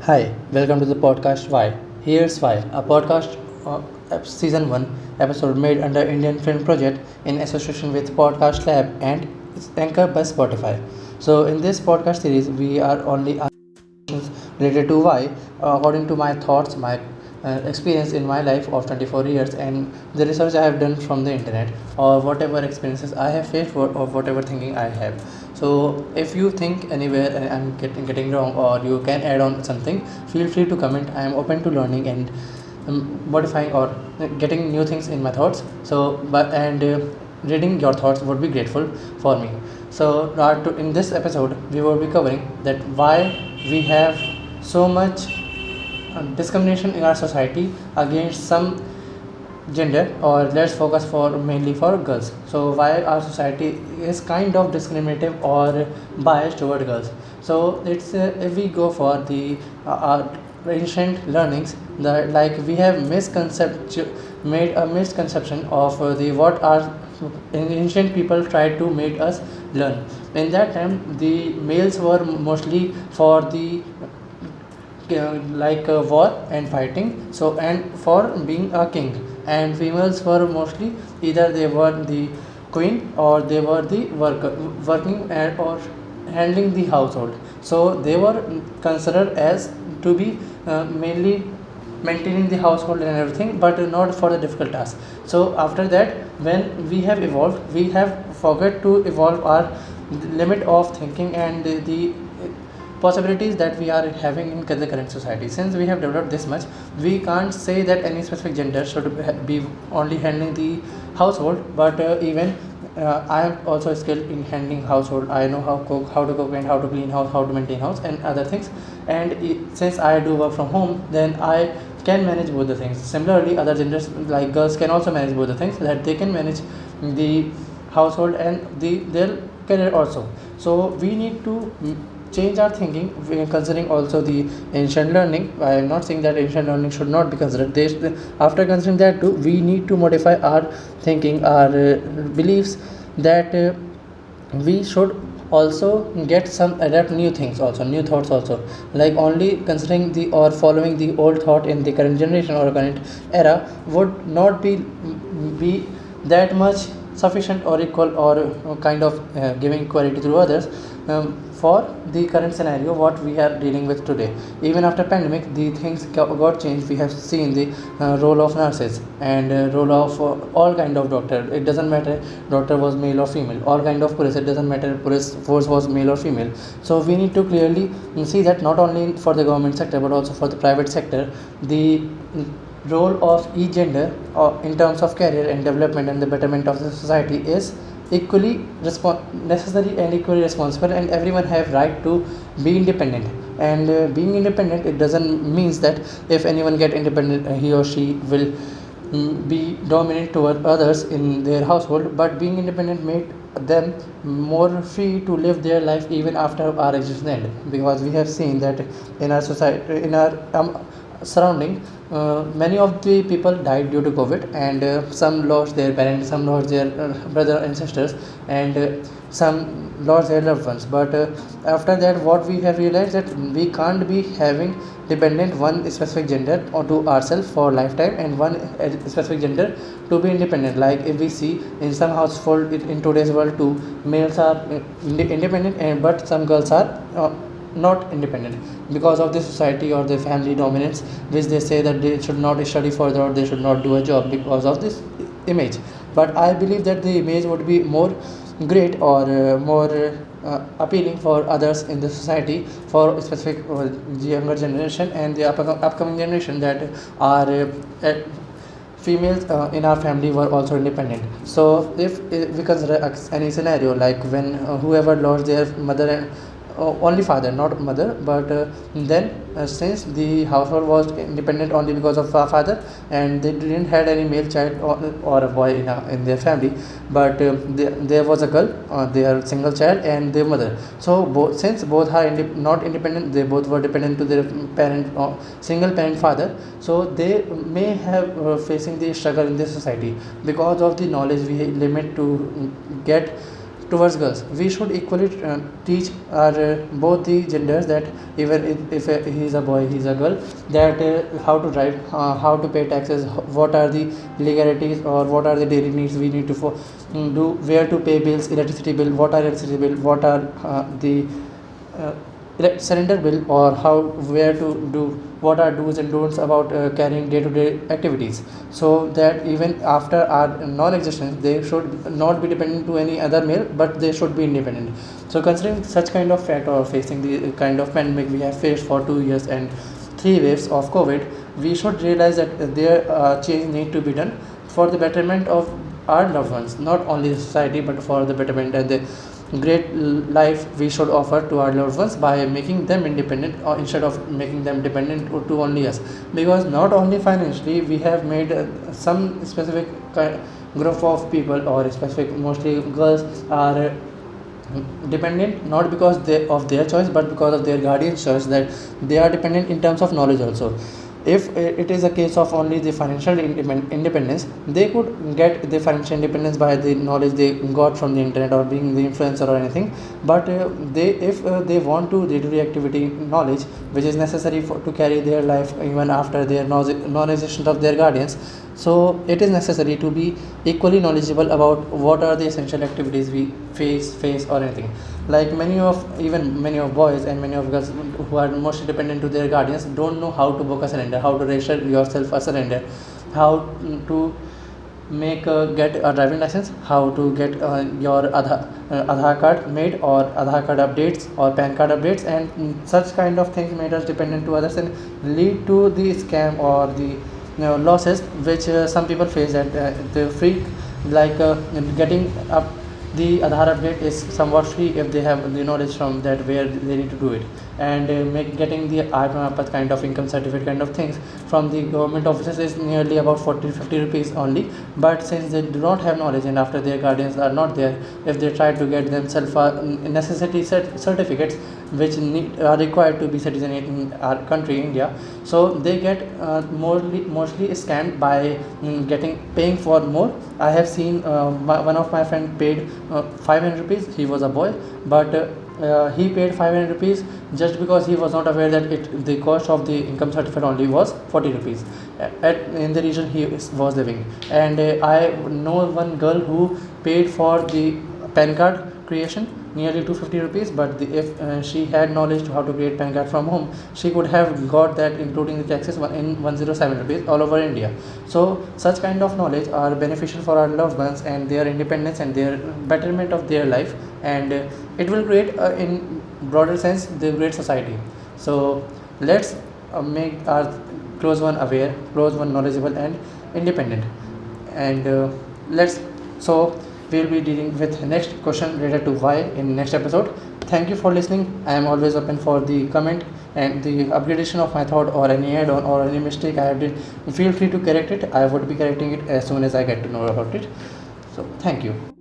Hi, welcome to the podcast Why. Here's Why, a podcast season 1 episode made under Indian Film Project in association with Podcast Lab and it's anchored by Spotify. So, in this podcast series, we are only related to why, according to my thoughts, my experience in my life of 24 years, and the research I have done from the internet, or whatever experiences I have faced, or whatever thinking I have. So, if you think anywhere I'm getting wrong, or you can add on something, feel free to comment. I am open to learning and modifying or getting new things in my thoughts. Reading your thoughts would be grateful for me. So, in this episode, we will be covering that why we have so much discrimination in our society against some gender, or let's focus for mainly for girls. So why our society is kind of discriminative or biased toward girls. So it's if we go for the ancient learnings, that like we have made a misconception of the what our ancient people tried to make us learn. In that time, the males were mostly for the war and fighting, so and for being a king, and females were mostly either they were the queen or they were the working or handling the household. So they were considered as to be mainly maintaining the household and everything, but not for the difficult task. So after that, when we have evolved, we have forgot to evolve our limit of thinking and the possibilities that we are having in the current society. Since we have developed this much, we can't say that any specific gender should be only handling the household, but even I am also skilled in handling household. I know how to cook and how to clean house, how to maintain house and other things. And since I do work from home, then I can manage both the things. Similarly, other genders like girls can also manage both the things, that they can manage the household and their career also. So we need to change our thinking, considering also the ancient learning. I am not saying that ancient learning should not be considered. After considering that too, we need to modify our thinking, our beliefs, that we should also get some adapt new things also, new thoughts also. Like only considering the or following the old thought in the current generation or current era would not be that much sufficient or equal, or kind of giving equality to others, for the current scenario what we are dealing with today. Even after pandemic, the things got changed. We have seen the role of nurses and role of all kind of doctor. It doesn't matter doctor was male or female. All kind of police, it doesn't matter police force was male or female. So we need to clearly see that not only for the government sector but also for the private sector, the role of each gender in terms of career and development and the betterment of the society is equally necessary and equally responsible, and everyone have right to be independent. And being independent, it doesn't means that if anyone get independent, he or she will be dominant toward others in their household. But being independent made them more free to live their life even after our existence end, because we have seen that in our society, in our surrounding, many of the people died due to COVID, and some lost their parents, some lost their brother and sisters, and some lost their loved ones. But after that, what we have realized that we can't be having dependent one specific gender or to ourselves for lifetime, and one specific gender to be independent. Like if we see in some household in today's world too, males are independent, and but some girls are not independent because of the society or the family dominance, which they say that they should not study further or they should not do a job because of this image. But I believe that the image would be more great, or more appealing for others in the society, for specific younger generation and the upcoming generation, that are females in our family were also independent. So if we consider any scenario like when whoever lost their mother and only father, not mother, but then since the household was independent only because of our father, and they didn't had any male child or a boy in their family, but there was a girl, their single child and their mother. So since both are not independent, they both were dependent to their parent, single parent father. So they may have facing the struggle in this society because of the knowledge we limit to get towards girls, we should equally teach our both the genders that even if he is a boy, he is a girl, that how to drive, how to pay taxes, what are the legalities or what are the daily needs we need to do, where to pay bills, electricity bill, what are electricity bill, what are the uh, cylinder bill, or how where to do, what are do's and don'ts about carrying day-to-day activities, so that even after our non-existence they should not be dependent to any other male, but they should be independent. So considering such kind of fact, or facing the kind of pandemic we have faced for 2 years and three waves of COVID, we should realize that there change need to be done for the betterment of our loved ones, not only the society, but for the betterment and the great life we should offer to our loved ones by making them independent, or instead of making them dependent to only us. Because not only financially, we have made some specific group of people, or specific mostly girls are dependent, not because of their choice, but because of their guardian's choice, that they are dependent in terms of knowledge also. If it is a case of only the financial independence, they could get the financial independence by the knowledge they got from the internet or being the influencer or anything. But they if they want to day-to-day activity knowledge, which is necessary to carry their life even after their non-existence of their guardians, so it is necessary to be equally knowledgeable about what are the essential activities we face or anything. Like many of boys and many of girls who are mostly dependent to their guardians don't know how to book a cylinder, how to register yourself a cylinder, how to get a driving license, how to get your Aadhaar card made, or Aadhaar card updates, or PAN card updates, and such kind of things made us dependent to others and lead to the scam or the losses which some people face at the free, like getting up the Aadhaar update is somewhat free if they have the knowledge from that where they need to do it, and getting the Atma kind of income certificate kind of things from the government offices is nearly about 40 to 50 rupees only. But since they do not have knowledge, and after their guardians are not there, if they try to get themselves necessity certificates which are required to be citizen in our country India, so they get mostly scammed by paying for more. I have seen one of my friend paid 500 rupees. He was a boy, but he paid 500 rupees just because he was not aware that the cost of the income certificate only was 40 rupees in the region he was living. And I know one girl who paid for the PAN card creation nearly 250 rupees, but if she had knowledge to how to create PAN card from home, she could have got that including the taxes in 107 rupees all over India. So such kind of knowledge are beneficial for our loved ones and their independence and their betterment of their life, and it will create in broader sense the great society. So let's make our close one aware, close one knowledgeable and independent, and let's so we'll be dealing with next question related to why in next episode. Thank you for listening. I am always open for the comment and the upgradation of my thought, or any add-on or any mistake I have did. Feel free to correct it. I would be correcting it as soon as I get to know about it. So thank you.